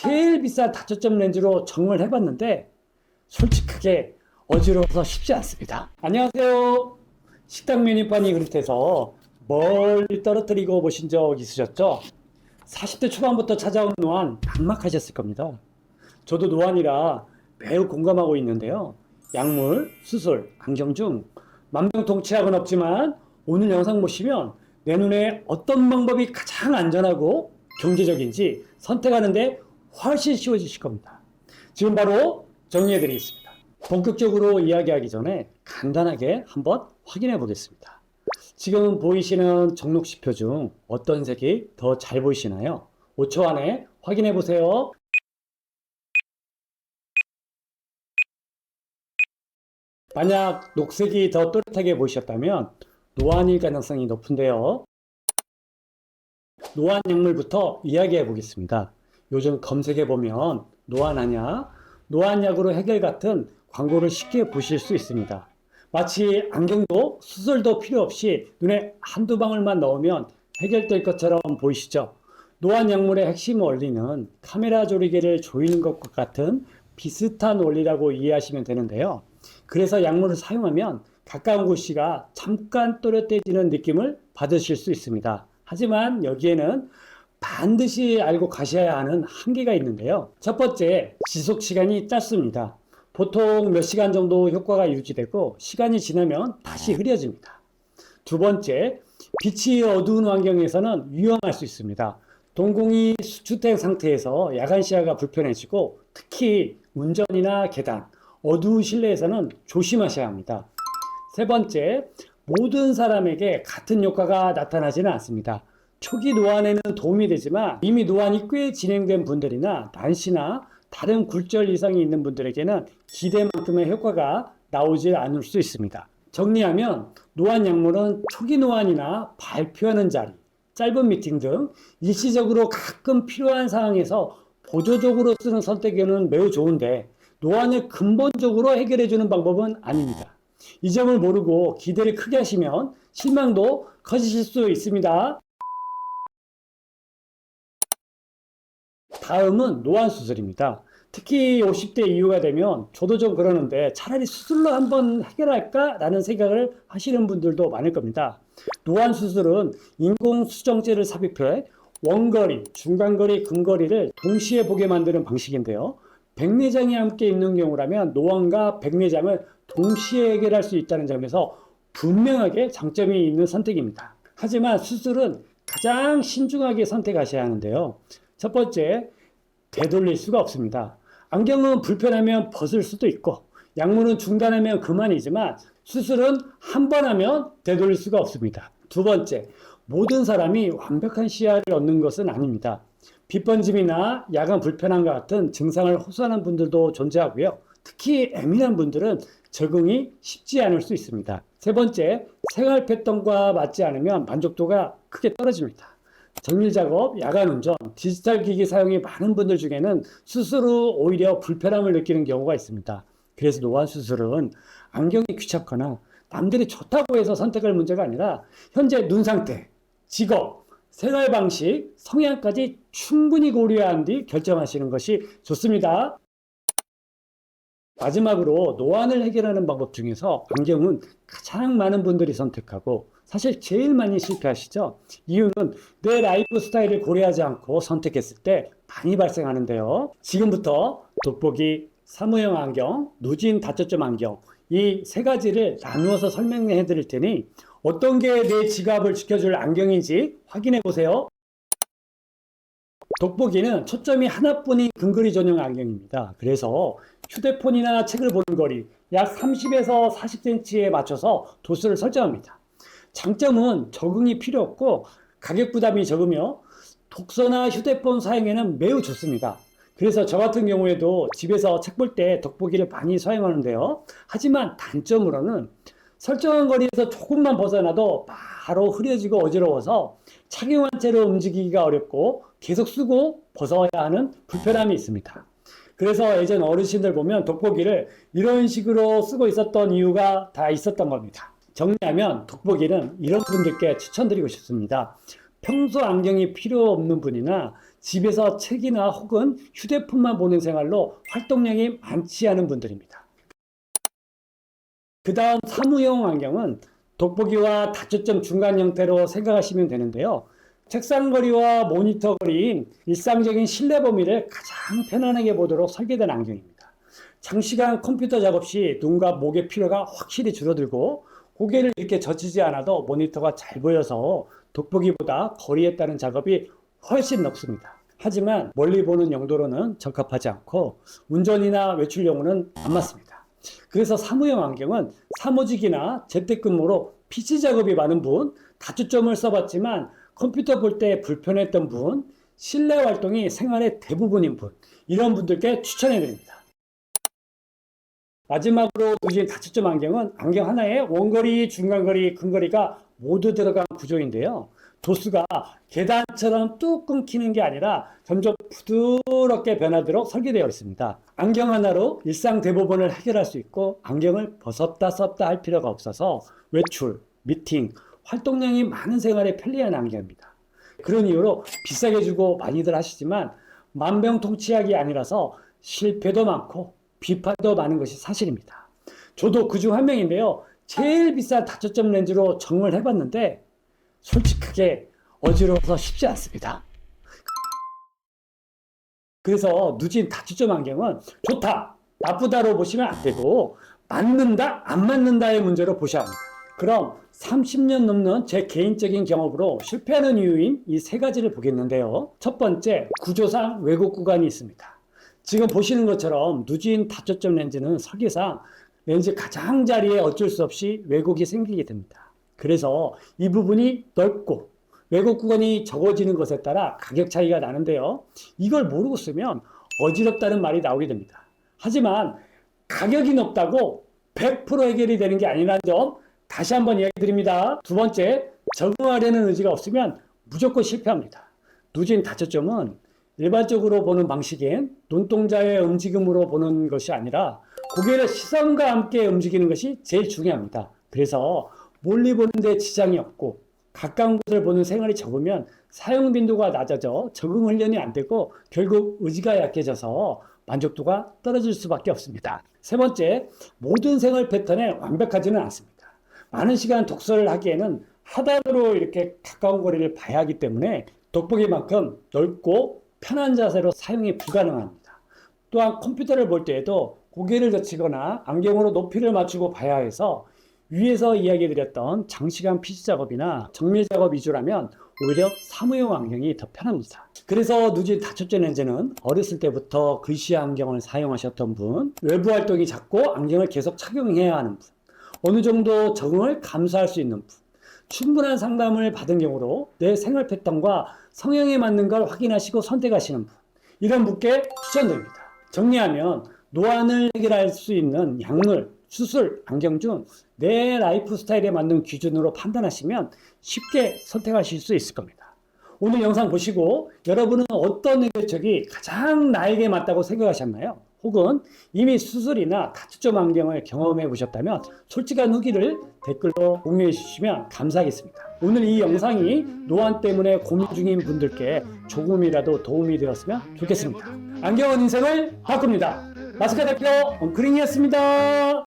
제일 비싼 다초점 렌즈로 적응을 해봤는데 솔직하게 어지러워서 쉽지 않습니다. 안녕하세요. 식당 메뉴판이 그릇해서 멀리 떨어뜨리고 보신 적 있으셨죠? 40대 초반부터 찾아온 노안 막막하셨을 겁니다. 저도 노안이라 매우 공감하고 있는데요. 약물, 수술, 안경 중 만병통치약은 없지만 오늘 영상 보시면 내 눈에 어떤 방법이 가장 안전하고 경제적인지 선택하는데 훨씬 쉬워지실 겁니다. 지금 바로 정리해 드리겠습니다. 본격적으로 이야기하기 전에 간단하게 한번 확인해 보겠습니다. 지금 보이시는 정록시표 중 어떤 색이 더 잘 보이시나요? 5초 안에 확인해 보세요. 만약 녹색이 더 또렷하게 보이셨다면 노안일 가능성이 높은데요. 노안 약물부터 이야기해 보겠습니다. 요즘 검색해 보면 노안하냐, 노안약으로 해결 같은 광고를 쉽게 보실 수 있습니다. 마치 안경도 수술도 필요 없이 눈에 한두 방울만 넣으면 해결될 것처럼 보이시죠? 노안 약물의 핵심 원리는 카메라 조리개를 조이는 것과 같은 비슷한 원리라고 이해하시면 되는데요. 그래서 약물을 사용하면 가까운 글씨가 잠깐 또렷해지는 느낌을 받으실 수 있습니다. 하지만 여기에는 반드시 알고 가셔야 하는 한계가 있는데요. 첫 번째, 지속 시간이 짧습니다. 보통 몇 시간 정도 효과가 유지되고 시간이 지나면 다시 흐려집니다. 두 번째, 빛이 어두운 환경에서는 위험할 수 있습니다. 동공이 수축된 상태에서 야간 시야가 불편해지고 특히 운전이나 계단, 어두운 실내에서는 조심하셔야 합니다. 세 번째, 모든 사람에게 같은 효과가 나타나지는 않습니다. 초기 노안에는 도움이 되지만 이미 노안이 꽤 진행된 분들이나 난시나 다른 굴절 이상이 있는 분들에게는 기대만큼의 효과가 나오지 않을 수 있습니다. 정리하면 노안 약물은 초기 노안이나 발표하는 자리, 짧은 미팅 등 일시적으로 가끔 필요한 상황에서 보조적으로 쓰는 선택에는 매우 좋은데 노안을 근본적으로 해결해주는 방법은 아닙니다. 이 점을 모르고 기대를 크게 하시면 실망도 커지실 수 있습니다. 다음은 노안 수술입니다. 특히 50대 이후가 되면 저도 좀 그러는데 차라리 수술로 한번 해결할까? 라는 생각을 하시는 분들도 많을 겁니다. 노안 수술은 인공수정제를 삽입해 원거리, 중간거리, 근거리를 동시에 보게 만드는 방식인데요. 백내장이 함께 있는 경우라면 노안과 백내장을 동시에 해결할 수 있다는 점에서 분명하게 장점이 있는 선택입니다. 하지만 수술은 가장 신중하게 선택하셔야 하는데요. 첫 번째, 되돌릴 수가 없습니다. 안경은 불편하면 벗을 수도 있고 약물은 중단하면 그만이지만 수술은 한 번 하면 되돌릴 수가 없습니다. 두 번째, 모든 사람이 완벽한 시야를 얻는 것은 아닙니다. 빛번짐이나 야간 불편함과 같은 증상을 호소하는 분들도 존재하고요. 특히 예민한 분들은 적응이 쉽지 않을 수 있습니다. 세 번째, 생활 패턴과 맞지 않으면 만족도가 크게 떨어집니다. 정밀 작업, 야간 운전, 디지털 기기 사용이 많은 분들 중에는 수술 후 오히려 불편함을 느끼는 경우가 있습니다. 그래서 노안 수술은 안경이 귀찮거나 남들이 좋다고 해서 선택할 문제가 아니라 현재 눈 상태, 직업, 생활 방식, 성향까지 충분히 고려한 뒤 결정하시는 것이 좋습니다. 마지막으로 노안을 해결하는 방법 중에서 안경은 가장 많은 분들이 선택하고 사실 제일 많이 실패하시죠. 이유는 내 라이프 스타일을 고려하지 않고 선택했을 때 많이 발생하는데요. 지금부터 돋보기, 사무용 안경, 누진 다초점 안경 이 세 가지를 나누어서 설명해 드릴 테니 어떤 게 내 지갑을 지켜줄 안경인지 확인해 보세요. 돋보기는 초점이 하나뿐인 근거리 전용 안경입니다. 그래서 휴대폰이나 책을 보는 거리 약 30에서 40cm에 맞춰서 도수를 설정합니다. 장점은 적응이 필요 없고 가격 부담이 적으며 독서나 휴대폰 사용에는 매우 좋습니다. 그래서 저 같은 경우에도 집에서 책 볼 때 돋보기를 많이 사용하는데요. 하지만 단점으로는 설정한 거리에서 조금만 벗어나도 바로 흐려지고 어지러워서 착용한 채로 움직이기가 어렵고 계속 쓰고 벗어야 하는 불편함이 있습니다. 그래서 예전 어르신들 보면 돋보기를 이런 식으로 쓰고 있었던 이유가 다 있었던 겁니다. 정리하면 돋보기는 이런 분들께 추천드리고 싶습니다. 평소 안경이 필요 없는 분이나 집에서 책이나 혹은 휴대폰만 보는 생활로 활동량이 많지 않은 분들입니다. 그 다음 사무용 안경은 돋보기와 다초점 중간 형태로 생각하시면 되는데요. 책상 거리와 모니터 거리인 일상적인 실내 범위를 가장 편안하게 보도록 설계된 안경입니다. 장시간 컴퓨터 작업 시 눈과 목의 피로가 확실히 줄어들고 고개를 이렇게 젖히지 않아도 모니터가 잘 보여서 돋보기보다 거리에 따른 작업이 훨씬 높습니다. 하지만 멀리 보는 용도로는 적합하지 않고 운전이나 외출용으로는 안 맞습니다. 그래서 사무용 안경은 사무직이나 재택근무로 PC 작업이 많은 분, 다초점을 써봤지만 컴퓨터 볼 때 불편했던 분, 실내 활동이 생활의 대부분인 분, 이런 분들께 추천해드립니다. 마지막으로 누진 다초점 안경은 안경 하나에 원거리, 중간거리, 근거리가 모두 들어간 구조인데요. 도수가 계단처럼 뚝 끊기는 게 아니라 점점 부드럽게 변하도록 설계되어 있습니다. 안경 하나로 일상 대부분을 해결할 수 있고 안경을 벗었다 썼다 할 필요가 없어서 외출, 미팅, 활동량이 많은 생활에 편리한 안경입니다. 그런 이유로 비싸게 주고 많이들 하시지만 만병통치약이 아니라서 실패도 많고 비판도 많은 것이 사실입니다. 저도 그중 한 명인데요. 제일 비싼 다초점 렌즈로 적응을 해봤는데 솔직하게 어지러워서 쉽지 않습니다. 그래서 누진 다초점 안경은 좋다, 나쁘다로 보시면 안 되고 맞는다, 안 맞는다의 문제로 보셔야 합니다. 그럼 30년 넘는 제 개인적인 경험으로 실패하는 이유인 이 세 가지를 보겠는데요. 첫 번째, 구조상 왜곡 구간이 있습니다. 지금 보시는 것처럼 누진 다초점 렌즈는 설계상 렌즈 가장 자리에 어쩔 수 없이 왜곡이 생기게 됩니다. 그래서 이 부분이 넓고 왜곡 구간이 적어지는 것에 따라 가격 차이가 나는데요. 이걸 모르고 쓰면 어지럽다는 말이 나오게 됩니다. 하지만 가격이 높다고 100% 해결이 되는 게 아니라는 점 다시 한번 이야기 드립니다. 두 번째, 적응하려는 의지가 없으면 무조건 실패합니다. 누진 다초점은 일반적으로 보는 방식인 눈동자의 움직임으로 보는 것이 아니라 고개를 시선과 함께 움직이는 것이 제일 중요합니다. 그래서 멀리 보는데 지장이 없고 가까운 곳을 보는 생활이 적으면 사용 빈도가 낮아져 적응 훈련이 안 되고 결국 의지가 약해져서 만족도가 떨어질 수밖에 없습니다. 세 번째, 모든 생활 패턴에 완벽하지는 않습니다. 많은 시간 독서를 하기에는 하단으로 이렇게 가까운 거리를 봐야 하기 때문에 돋보기만큼 넓고 편한 자세로 사용이 불가능합니다. 또한 컴퓨터를 볼 때에도 고개를 젖히거나 안경으로 높이를 맞추고 봐야 해서 위에서 이야기드렸던 장시간 PC 작업이나 정밀 작업 위주라면 오히려 사무용 안경이 더 편합니다. 그래서 누진 다초점 렌즈는 어렸을 때부터 글씨 안경을 사용하셨던 분, 외부 활동이 작고 안경을 계속 착용해야 하는 분, 어느 정도 적응을 감수할 수 있는 분, 충분한 상담을 받은 경우로 내 생활 패턴과 성향에 맞는 걸 확인하시고 선택하시는 분, 이런 분께 추천드립니다. 정리하면 노안을 해결할 수 있는 약물, 수술, 안경 중 내 라이프 스타일에 맞는 기준으로 판단하시면 쉽게 선택하실 수 있을 겁니다. 오늘 영상 보시고 여러분은 어떤 해결책이 가장 나에게 맞다고 생각하셨나요? 혹은 이미 수술이나 다초점 안경을 경험해 보셨다면 솔직한 후기를 댓글로 공유해 주시면 감사하겠습니다. 오늘 이 영상이 노안 때문에 고민 중인 분들께 조금이라도 도움이 되었으면 좋겠습니다. 안경은 인생을 바꿉니다. 마스크 대표 엉크링이었습니다.